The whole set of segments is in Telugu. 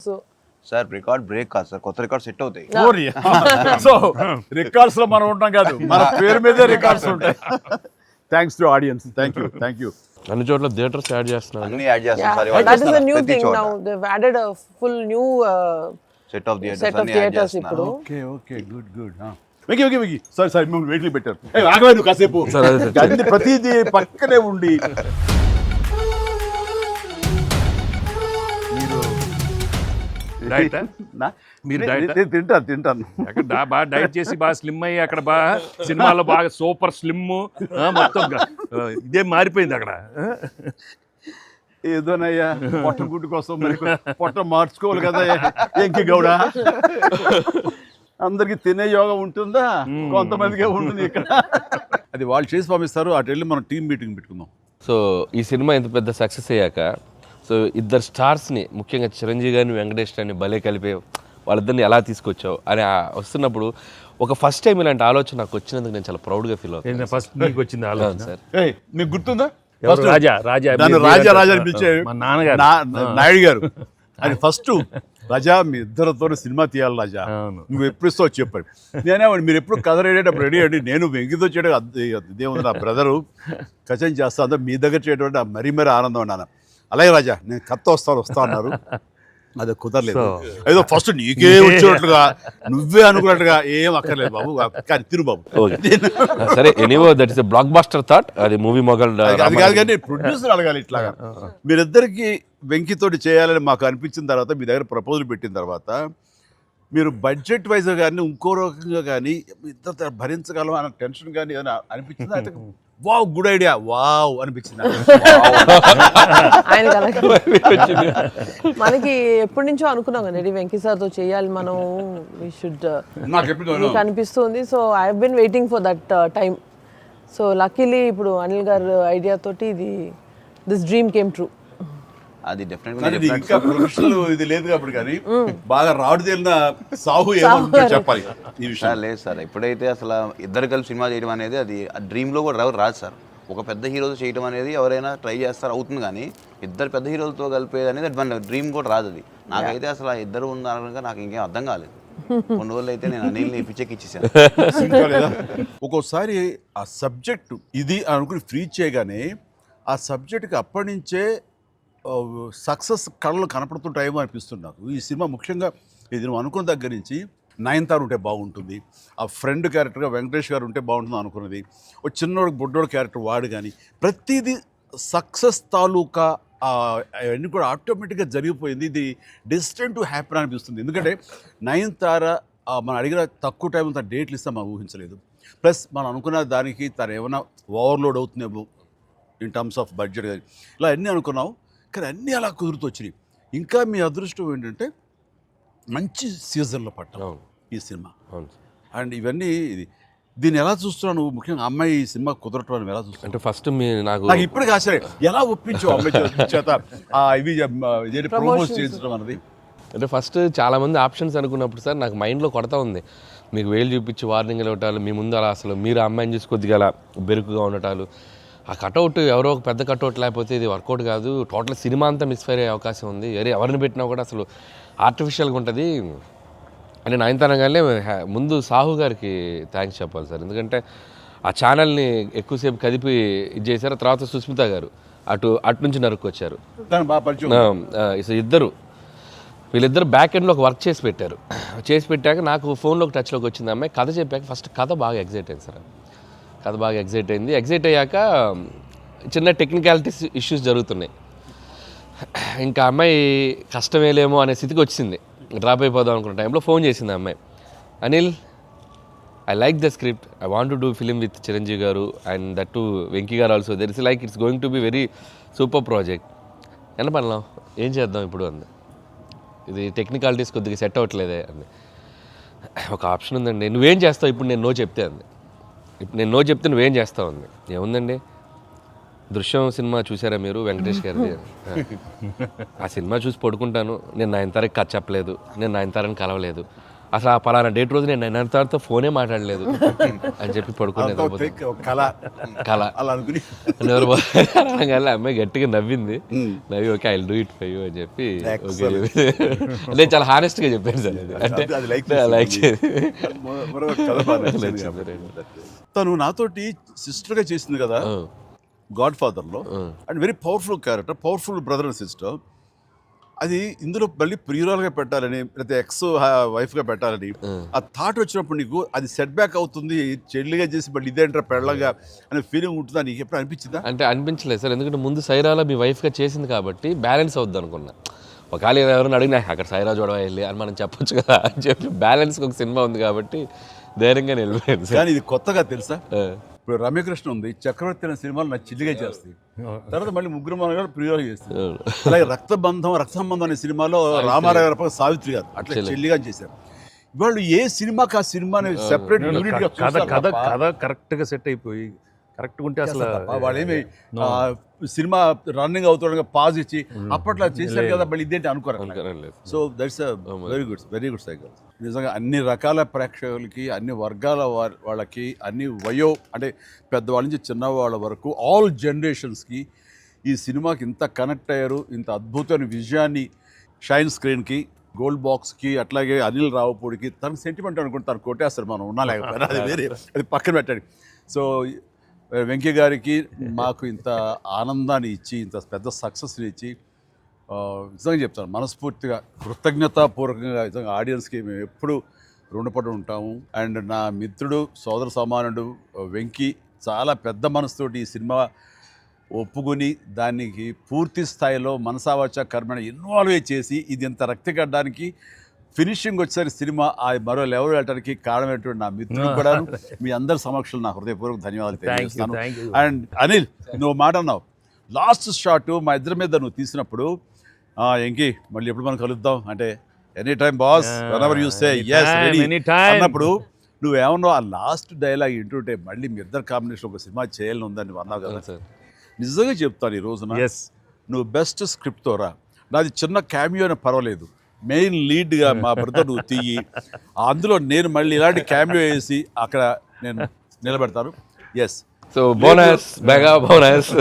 సో సార్ రికార్డ్ బ్రేక్ కాదు సార్, కొత్త రికార్డ్ సెట్ అవుతాయి. సో రికార్డ్స్ లో మనం ఉంటాం కాదు, మన పేరు మీదే రికార్డ్స్ ఉంటాయి. Thanks to audience. Thank you. అన్ని చోట్ల థియేటర్స్ యాడ్ చేస్తున్నారు. అన్ని యాడ్ చేస్తాం sir. that is a new thing now. They've added a full new set of set of theaters ఇప్పుడు. Okay good. వెకి సారీ మిమ్మల్ని వెయిట్లు పెట్టారు. ఆగవే నువ్వు కాసేపు. అన్ని ప్రతిదీ పక్కనే ఉండి మీరు తింటాను. అక్కడ బాగా డైట్ చేసి బాగా స్లిమ్ అయ్యి అక్కడ బాగా సినిమాలో బాగా సూపర్ స్లిమ్ మొత్తం ఇదే మారిపోయింది అక్కడ. ఏదోనయ్యా పొట్ట గుడ్డు కోసం మరి పొట్ట మార్చుకోవాలి కదా ఎంకి గౌడ. అందరికి తినే యోగం ఉంటుందా? కొంతమందికే ఉంటుంది ఇక్కడ. అది వాళ్ళు చేసి పంపిస్తారు, అటు వెళ్ళి మనం టీం మీటింగ్ పెట్టుకుందాం. సో ఈ సినిమా ఇంత పెద్ద సక్సెస్ అయ్యాక సో ఇద్దరు స్టార్స్ని, ముఖ్యంగా చిరంజీవి గారిని వెంకటేష్ గారిని భలే కలిపే వాళ్ళిద్దరిని ఎలా తీసుకొచ్చావు అని వస్తున్నప్పుడు ఒక ఫస్ట్ టైం ఇలాంటి ఆలోచన నాకు వచ్చినందుకు నేను చాలా ప్రౌడ్గా ఫీల్ అవుతాను. ఫస్ట్ మీకు వచ్చింది ఆలోచన సార్. మీకు గుర్తుందా? రాజా అని పిలిచే మా నాన్నగారు నాయుడు గారు. అది ఫస్ట్ రాజా మీ ఇద్దరితో సినిమా తీయాలి రాజా, నువ్వు ఎప్పుడు ఇస్తావు చెప్పండి. నేనే మీరు ఎప్పుడు కథ రెడీ రెడీ అండి, నేను వెంకితో చేయడం ఇదేముంది, నా బ్రదరు కచం చేస్తా అంతా మీ దగ్గర చేయడం మరీ ఆనందం అన్నాను. అలాగే రాజా నేను కథ వస్తా అన్నారు. అది కుదరలేదు. ఏదో ఫస్ట్ నీకే వచ్చినట్లుగా నువ్వే అనుకున్నట్టుగా ఏం అక్కర్లేదు బాబు, కానీ తిరు బాబు. సరే, anyway that is a blockbuster thought. అది మూవీ మొగల్ అది కాదు, కానీ ప్రొడ్యూసర్ అడగాలి ఇట్లాగా. మీరిద్దరికి వెంకితోటి చేయాలని మాకు అనిపించిన తర్వాత, మీ దగ్గర ప్రపోజల్ పెట్టిన తర్వాత, మీరు బడ్జెట్ వైజ్గా కానీ ఇంకో రకంగా కానీ ఇద్దరు భరించగలం అన్న టెన్షన్ కానీ ఏదైనా అనిపించిందా? అయితే వావ్ గుడ్ ఐడియా వావ్ అనిపించింది మనకి ఎప్పటి నుంచో అనుకున్నాం కదా వెంకీ సార్తో చేయాలి మనం, వీ షుడ్ అనిపిస్తుంది. So I have been waiting for that time. So luckily ఇప్పుడు అనిల్ గారు ఐడియా తోటి దిస్ డ్రీమ్ కేమ్ ట్రూ. అది ఇంకా ప్రొఫెషనల్ ఇది లేదు కాబట్టి, కానీ బాగా రాడు తేలిన సాహు ఏమో చెప్పాలి ఈ విషయం. లేదు సార్, ఎప్పుడైతే అసలు ఇద్దరు కలిసి సినిమా చేయడం అనేది అది డ్రీమ్లో కూడా రాదు సార్. ఒక పెద్ద హీరోతో చేయడం అనేది ఎవరైనా ట్రై చేస్తారు, అవుతుంది, కానీ ఇద్దరు పెద్ద హీరోలతో కలిపేది అనేది మన డ్రీమ్ కూడా రాదు. అది నాకైతే అసలు ఇద్దరు ఉన్నారనగా నాకు ఇంకేం అర్థం కాలేదు. కొన్ని రోజులు అయితే నేను అనిల్ని పిచ్చెక్కి ఇచ్చేసాను. ఒక్కోసారి ఆ సబ్జెక్టు ఇది అనుకుని ఫ్రీ చేయగానే ఆ సబ్జెక్ట్కి అప్పటి నుంచే సక్సెస్ కళలు కనపడుతుంటాయేమో అనిపిస్తుంది నాకు. ఈ సినిమా ముఖ్యంగా ఇది నువ్వు అనుకున్న దగ్గర నుంచి నయనతార ఉంటే బాగుంటుంది, ఆ ఫ్రెండ్ క్యారెక్టర్గా వెంకటేష్ గారు ఉంటే బాగుంటుంది అనుకున్నది, ఒక చిన్నోడు బుడ్డోడు క్యారెక్టర్ వాడు, కానీ ప్రతిదీ సక్సెస్ తాలూకా అవన్నీ కూడా ఆటోమేటిక్గా జరిగిపోయింది. ఇది డెస్టిన్ టు హ్యాపీ అనిపిస్తుంది. ఎందుకంటే నయనతార మనం అడిగిన తక్కువ టైం తన డేట్లు ఇస్తే మనం ఊహించలేదు. ప్లస్ మనం అనుకున్న దానికి తను ఏమైనా ఓవర్లోడ్ అవుతుందేమో ఇన్ టర్మ్స్ ఆఫ్ బడ్జెట్ కానీ ఇలా అన్నీ అనుకున్నాం, కానీ అన్నీ అలా కుదురుతూ వచ్చినాయి. ఇంకా మీ అదృష్టం ఏంటంటే మంచి సీజన్లో పట్టాం ఈ సినిమా. అండ్ ఇవన్నీ దీన్ని ఎలా చూస్తున్నావు నువ్వు? ముఖ్యంగా అమ్మాయి ఈ సినిమా కుదరటం అని ఎలా చూస్తున్నావు? అంటే ఫస్ట్ నాకు ఇప్పటికీ ఆశ్చర్యం, ఎలా ఒప్పించావు అమ్మాయి చేత ఇవి ప్రమోట్ చేయించడం అన్నది? అంటే ఫస్ట్ చాలామంది ఆప్షన్స్ అనుకున్నప్పుడు సార్ నాకు మైండ్లో కొడతా ఉంది, మీకు వేలు చూపించి వార్నింగ్ ఇవ్వటాలు, మీ ముందు అలా అసలు మీరు అమ్మాయిని చూసి కొద్దిగా అలా బెరుకుగా ఉండటాలు, ఆ కటౌట్ ఎవరో ఒక పెద్ద కటౌట్ లేకపోతే ఇది వర్కౌట్ కాదు, టోటల్ సినిమా అంతా మిస్ఫైర్ అయ్యే అవకాశం ఉంది, ఎవరిని పెట్టినా కూడా అసలు ఆర్టిఫిషియల్గా ఉంటుంది అని నయనతారగానే ముందు సాహు గారికి థ్యాంక్స్ చెప్పాలి సార్. ఎందుకంటే ఆ ఛానల్ని ఎక్కువసేపు కదిపి ఇది చేశారు. తర్వాత సుస్మిత గారు అటు నుంచి నరుక్కొచ్చారు. వీళ్ళిద్దరు బ్యాక్ ఎండ్లో ఒక వర్క్ చేసి పెట్టారు. చేసి పెట్టాక నాకు ఫోన్లోకి టచ్లోకి వచ్చింది అమ్మాయి. కథ చెప్పాక ఫస్ట్ కథ బాగా ఎగ్జైట్ అయింది సార్. కథ బాగా ఎగ్జైట్ అయ్యాక చిన్న టెక్నికాలిటీస్ ఇష్యూస్ జరుగుతున్నాయి. ఇంకా అమ్మాయి కష్టమేలేమో అనే స్థితికి వచ్చింది. డ్రాప్ అయిపోదాం అనుకున్న టైంలో ఫోన్ చేసింది అమ్మాయి, Anil I like the script, I want to do film with Chiranjeevi గారు అండ్ దట్ టు వెంకీ గారు also, there is like it's going to be very super project, ఎంత పడలాం ఏం చేద్దాం ఇప్పుడు అంది. ఇది టెక్నికాలిటీస్ కొద్దిగా సెట్ అవ్వట్లేదే అంది. ఒక ఆప్షన్ ఉందండి, నువ్వేం చేస్తావు ఇప్పుడు నేను నో చెప్తే అంది. ఇప్పుడు నేను నో చెప్తే నువ్వేం చేస్తావు అంది. ఏముందండి, దృశ్యం సినిమా చూసారా మీరు వెంకటేష్ గారిది? ఆ సినిమా చూసి పడుకుంటాను, నేను నయనతారకి కథ చెప్పలేదు, నేను నయనతారని కలవలేదు, అసలు ఆ పలానా డేట్ రోజు నేను నైనాతో ఫోనే మాట్లాడలేదు అని చెప్పి పడుకునేది కళ కళ అలా అనుకుని ఎవరు అనగానే అమ్మాయి గట్టిగా నవ్వింది, నవ్వి okay I do it for you అని చెప్పి నేను చాలా హానెస్ట్ గా చెప్పాను సార్ అది. అంటే అది లైక్ లైక్ తను నాతోటి సిస్టర్గా చేసింది కదా గాడ్ ఫాదర్లో, and very powerful character, powerful brother and sister. అది ఇందులో మళ్ళీ ప్రియురాలుగా పెట్టాలని లేకపోతే ఎక్స్ వైఫ్గా పెట్టాలని ఆ థాట్ వచ్చినప్పుడు నీకు అది సెట్ బ్యాక్ అవుతుంది, చెల్లిగా చేసి మళ్ళీ ఇదేంటారా పెళ్ళగా అనే ఫీలింగ్ ఉంటుందా నీకు ఎప్పుడు అనిపించిందా? అంటే అనిపించలేదు సార్, ఎందుకంటే ముందు సైరాలో మీ వైఫ్గా చేసింది కాబట్టి బ్యాలెన్స్ అవుద్ది అనుకున్నా. ఒకవేళ ఎవరైనా అడిగినా అక్కడ సైరా చూడవా వెళ్ళి అని మనం చెప్పొచ్చు కదా అని చెప్పి బ్యాలెన్స్కి ఒక సినిమా ఉంది కాబట్టి ధైర్యంగా వెళ్ళిపోయింది సార్. కానీ ఇది కొత్తగా తెలుసా, ఇప్పుడు రమ్యకృష్ణ ఉంది, చక్రవర్తి అనే సినిమాలు నా చిల్లిగా చేస్తాయి, తర్వాత మళ్ళీ ముగ్గురు మన గారు ప్రియురాలు చేస్తారు. అలాగే రక్త సంబంధం అనే సినిమాలో రామారావు గారు పక్కన సావిత్రి గారు అట్లా చెల్లిగా చేశారు. వాళ్ళు ఏ సినిమాకి ఆ సినిమాని సెపరేట్ యూనిట్ గా కథ కరెక్ట్ గా సెట్ అయిపోయి కరెక్ట్ ఉంటే అసలు వాళ్ళేమి సినిమా రన్నింగ్ అవుతుండగా పాజ్ ఇచ్చి అప్పట్లో చేశారు కదా మళ్ళీ ఇదేంటి అనుకోరు. So that's very good cycle. నిజంగా అన్ని రకాల ప్రేక్షకులకి, అన్ని వర్గాల వాళ్ళకి, అన్ని అంటే పెద్దవాళ్ళ నుంచి చిన్నవాళ్ళ వరకు ఆల్ జనరేషన్స్కి ఈ సినిమాకి ఇంత కనెక్ట్ అయ్యారు. ఇంత అద్భుతమైన విజయాన్ని షైన్ స్క్రీన్కి, గోల్డ్ బాక్స్కి, అట్లాగే అనిల్ రావుపూడికి తనకు సెంటిమెంట్ అనుకుంటే తను కొట్టేస్తారు, మనం ఉన్నా లేకపోయినా అది వేరే, అది పక్కన పెట్టండి. సో వెంకయ్య గారికి మాకు ఇంత ఆనందాన్ని ఇచ్చి, ఇంత పెద్ద సక్సెస్ని ఇచ్చి నిజంగా చెప్తాను మనస్ఫూర్తిగా కృతజ్ఞతాపూర్వకంగా నిజంగా ఆడియన్స్కి మేము ఎప్పుడు రుణపడి ఉంటాము. అండ్ నా మిత్రుడు, సోదర సమానుడు వెంకీ చాలా పెద్ద మనసుతోటి ఈ సినిమా ఒప్పుకొని దానికి పూర్తి స్థాయిలో మనసావాచ కర్మని ఇన్వాల్వ్ చేసి ఇది ఇంత రక్తిగడ్డానికి ఫినిషింగ్ వచ్చేసరి సినిమా ఆ మరో లెవెల్ వెళ్ళడానికి కారణమైనటువంటి నా మిత్రుడు కూడా మీ అందరి సమక్షంలో నా హృదయపూర్వక ధన్యవాదాలు తెలియజేస్తాను. అండ్ అనిల్, నువ్వు మాట అన్నావు లాస్ట్ షాట్ మా ఇద్దరి మీద నువ్వు తీసినప్పుడు, ఎంకి మళ్ళీ ఎప్పుడు మనం కలుద్దాం అంటే any time boss whenever you say yes ready అన్నప్పుడు నువ్వేమన్నావు ఆ లాస్ట్ డైలాగ్ వింటుంటే మళ్ళీ మీ ఇద్దరు కాంబినేషన్ ఒక సినిమా చేయాలని ఉందని నువ్వు అన్నావు కదా. నిజంగా చెప్తాను ఈ రోజున నువ్వు బెస్ట్ స్క్రిప్ట్తో రా, నాది చిన్న క్యామియో అని పర్వాలేదు, మెయిన్ లీడ్గా మా బ్రదర్ నువ్వు తీయి, అందులో నేను మళ్ళీ ఇలాంటి క్యామియో వేసి అక్కడ నేను నిలబెడతాను. Yes so bonus mega bonus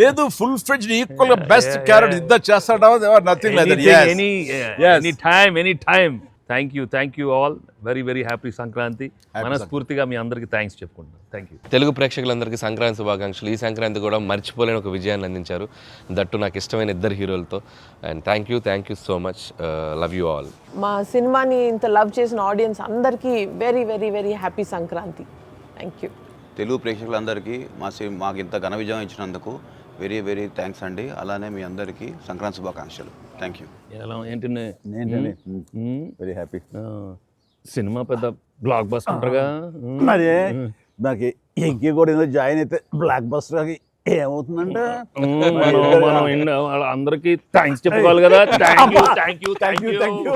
లేదు ఫుల్ ఫ్లెడ్జ్డ్ ఈక్వల్ గా బెస్ట్ క్యారెక్టర్ ఇద్దరు చేస్తాడా nothing like that. Any time thank you all. Very happy Sankranti. మనస్ఫూర్తిగా మీ అందరికీ థ్యాంక్స్ చెప్పుకుంటున్నాను. Thank you. తెలుగు ప్రేక్షకులందరికీ సంక్రాంతి శుభాకాంక్షలు. ఈ సంక్రాంతి కూడా మర్చిపోలేని ఒక విజయాన్ని అందించారు, దట్టు నాకు ఇష్టమైన ఇద్దరు హీరోలతో. And thank you so much. Love you all. మా సినిమాని ఇంత లవ్ చేసిన ఆడియన్స్ అందరికీ very happy Sankranti. Thank you. Telugu ప్రేక్షకులందరికీ మాకు ఇంత ఘన విజయం ఇచ్చినందుకు వెరీ థ్యాంక్స్ అండి. అలానే మీ అందరికీ సంక్రాంతి శుభాకాంక్షలు. Thank you. ఎలా ఏంటి వెరీ హ్యాపీ. సినిమా పెద్ద బ్లాక్ బస్టర్గా మరి నాకు ఎంకి కూడా ఏదో జాయిన్ అయితే బ్లాక్ బస్టర్ ఏమవుతుందంటే మనం అందరికీ థ్యాంక్స్ చెప్పుకోవాలి కదా. Thank you.